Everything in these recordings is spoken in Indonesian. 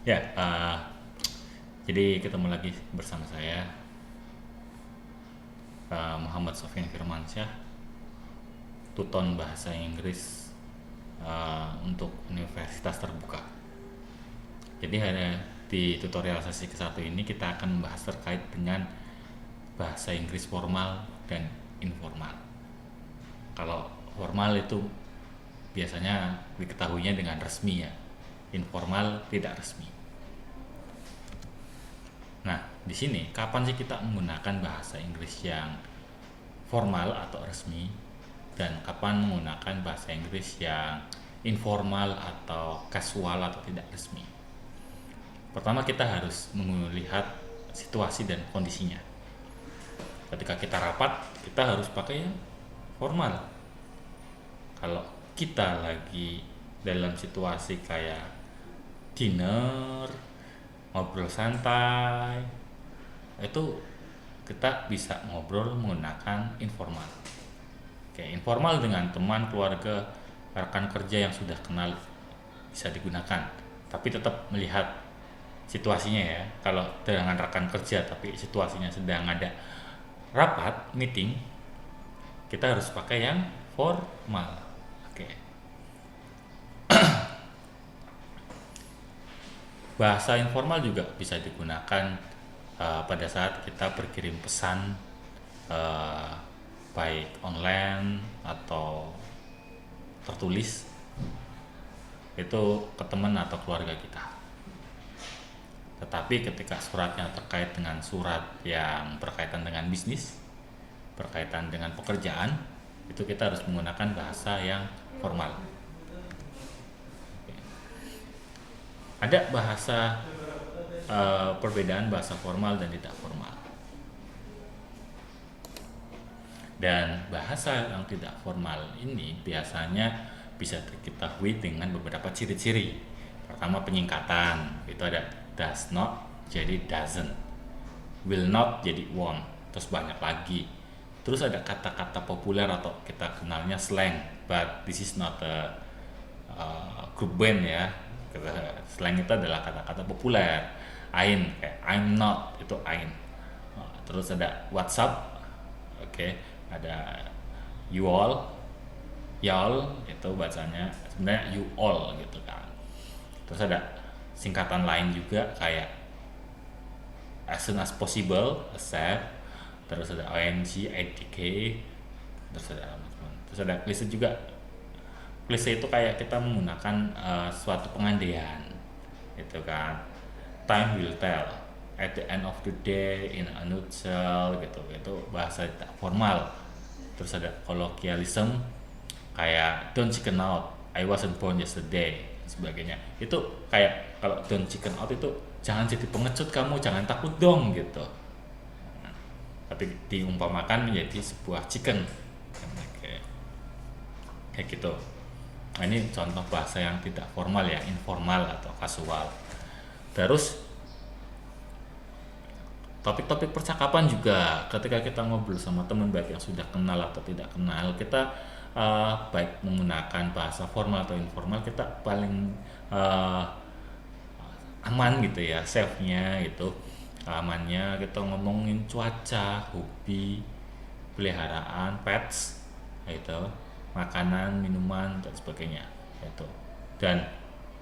Ya, jadi ketemu lagi bersama saya Muhammad Sofyan Firmansyah, tuton bahasa Inggris untuk Universitas Terbuka. Jadi di tutorial sesi ke-1 ini kita akan membahas terkait dengan bahasa Inggris formal dan informal. Kalau formal itu biasanya diketahuinya dengan resmi ya, informal tidak resmi. Nah, di sini kapan sih kita menggunakan bahasa Inggris yang formal atau resmi dan kapan menggunakan bahasa Inggris yang informal atau casual atau tidak resmi? Pertama kita harus melihat situasi dan kondisinya. Ketika kita rapat, kita harus pakai yang formal. Kalau kita lagi dalam situasi kayak dinner, ngobrol santai, itu kita bisa ngobrol menggunakan informal. Oke, informal dengan teman, keluarga, rekan kerja yang sudah kenal bisa digunakan. Tapi tetap melihat situasinya ya. Kalau dengan rekan kerja tapi situasinya sedang ada rapat, meeting, kita harus pakai yang formal. Oke. Bahasa informal juga bisa digunakan pada saat kita berkirim pesan uh, baik online atau tertulis itu ke teman atau keluarga kita. Tetapi ketika suratnya terkait dengan surat yang berkaitan dengan bisnis, berkaitan dengan pekerjaan, itu kita harus menggunakan bahasa yang formal. Ada bahasa perbedaan bahasa formal dan tidak formal. Dan bahasa yang tidak formal ini biasanya bisa diketahui dengan beberapa ciri-ciri. Pertama penyingkatan, itu ada does not jadi doesn't, will not jadi won't, terus banyak lagi. Terus ada kata-kata populer atau kita kenalnya slang, but this is not a group band ya. Slang itu adalah kata-kata populer. Kayak I'm not, itu ain. Terus ada WhatsApp, oke, ada you all, y'all itu bacanya sebenarnya you all gitu kan. Terus ada singkatan lain juga kayak as soon as possible, accept. Terus ada ing, idk. Terus ada klise juga. Klise itu kayak kita menggunakan suatu pengandaian gitu kan. Time will tell, at the end of the day, in a nutshell gitu. Itu bahasa tidak formal. Terus ada colloquialism kayak don't chicken out, I wasn't born yesterday, sebagainya. Itu kayak kalau don't chicken out itu jangan jadi pengecut kamu, jangan takut dong gitu. Nah, tapi diumpamakan menjadi sebuah chicken kayak gitu. Nah, ini contoh bahasa yang tidak formal ya, informal atau casual. Terus topik-topik percakapan juga ketika kita ngobrol sama teman baik yang sudah kenal atau tidak kenal, kita baik menggunakan bahasa formal atau informal, kita paling aman gitu ya, safe-nya gitu. Amannya kita ngomongin cuaca, hobi, peliharaan, pets, itu, makanan, minuman dan sebagainya itu. Dan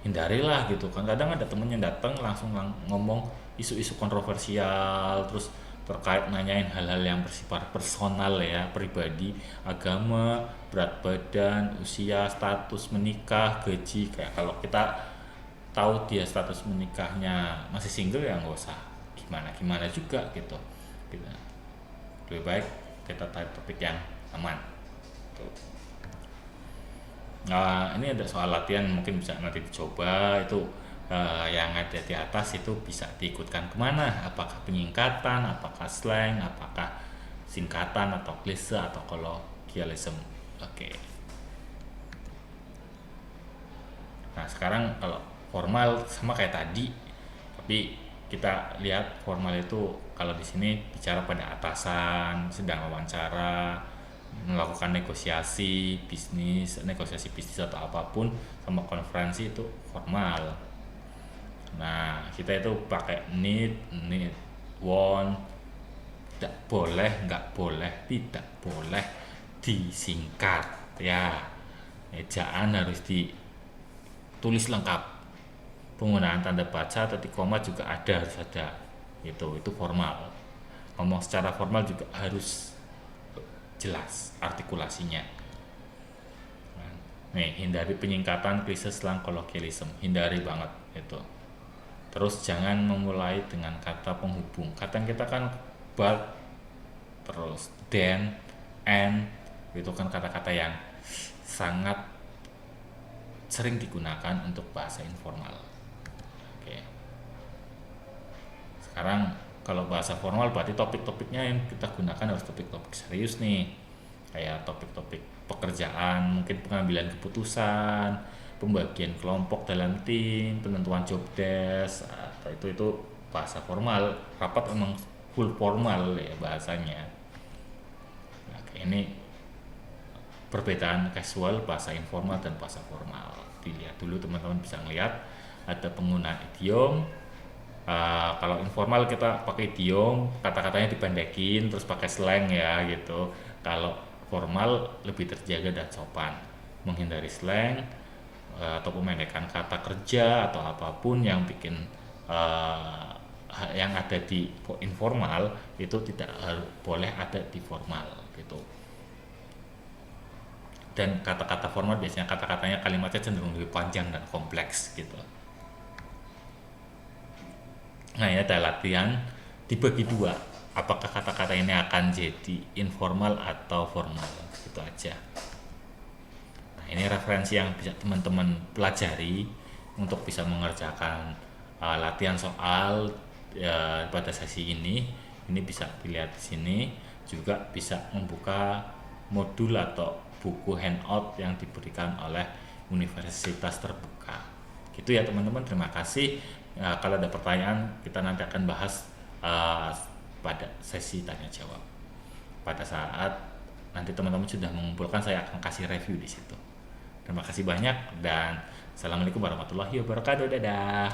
hindarilah gitu kan, kadang ada temen yang datang langsung ngomong isu-isu kontroversial, terus terkait nanyain hal-hal yang bersifat personal ya, pribadi, agama, berat badan, usia, status menikah, gaji. Kayak kalau kita tahu dia status menikahnya masih single ya nggak usah gimana-gimana juga gitu. Kita lebih baik kita tarik topik yang aman tuh. Nah, ini ada soal latihan mungkin bisa nanti dicoba itu. Yang ada di atas itu bisa diikutkan kemana, apakah penyingkatan, apakah slang, apakah singkatan atau klise atau colloquialism. Oke. Nah sekarang kalau formal sama kayak tadi, tapi kita lihat formal itu kalau di sini bicara pada atasan sedang wawancara, melakukan negosiasi bisnis atau apapun sama konferensi, itu formal. Nah, kita itu pakai need, want, nggak boleh, tidak boleh disingkat ya. Ejaan harus ditulis lengkap. Penggunaan tanda baca, titik koma juga ada, harus ada. Itu formal. Ngomong secara formal juga harus jelas artikulasinya. Nih, hindari penyingkatan, klise, slang, kolokvialisme. Hindari banget itu. Terus jangan memulai dengan kata penghubung. Kata kita kan but, terus then, and, itu kan kata-kata yang sangat sering digunakan untuk bahasa informal. Oke. Sekarang kalau bahasa formal berarti topik-topiknya yang kita gunakan harus topik-topik serius nih. Kayak topik-topik pekerjaan, mungkin pengambilan keputusan, pembagian kelompok dalam tim, penentuan job desk, atau itu bahasa formal. Rapat memang full formal ya bahasanya. Nah, ini perbedaan casual, bahasa informal dan bahasa formal. Dilihat dulu teman-teman bisa ngeliat ada penggunaan idiom. Kalau informal kita pakai idiom, kata-katanya dipendekin, terus pakai slang ya gitu. Kalau formal lebih terjaga dan sopan, menghindari slang atau pembendekan kata kerja atau apapun yang bikin yang ada di informal itu tidak boleh ada di formal gitu. Dan kata-kata formal biasanya kata-katanya kalimatnya cenderung lebih panjang dan kompleks gitu. Nah ya, ada latihan dibagi dua, apakah kata-kata ini akan jadi informal atau formal, itu aja. Nah, ini referensi yang bisa teman-teman pelajari untuk bisa mengerjakan latihan soal pada sesi ini. Ini bisa dilihat di sini, juga bisa membuka modul atau buku handout yang diberikan oleh Universitas Terbuka. Gitu ya teman-teman, terima kasih. Kalau ada pertanyaan kita nanti akan bahas pada sesi tanya jawab. Pada saat nanti teman-teman sudah mengumpulkan, saya akan kasih review di situ. Terima kasih banyak dan assalamualaikum warahmatullahi wabarakatuh. Dadah.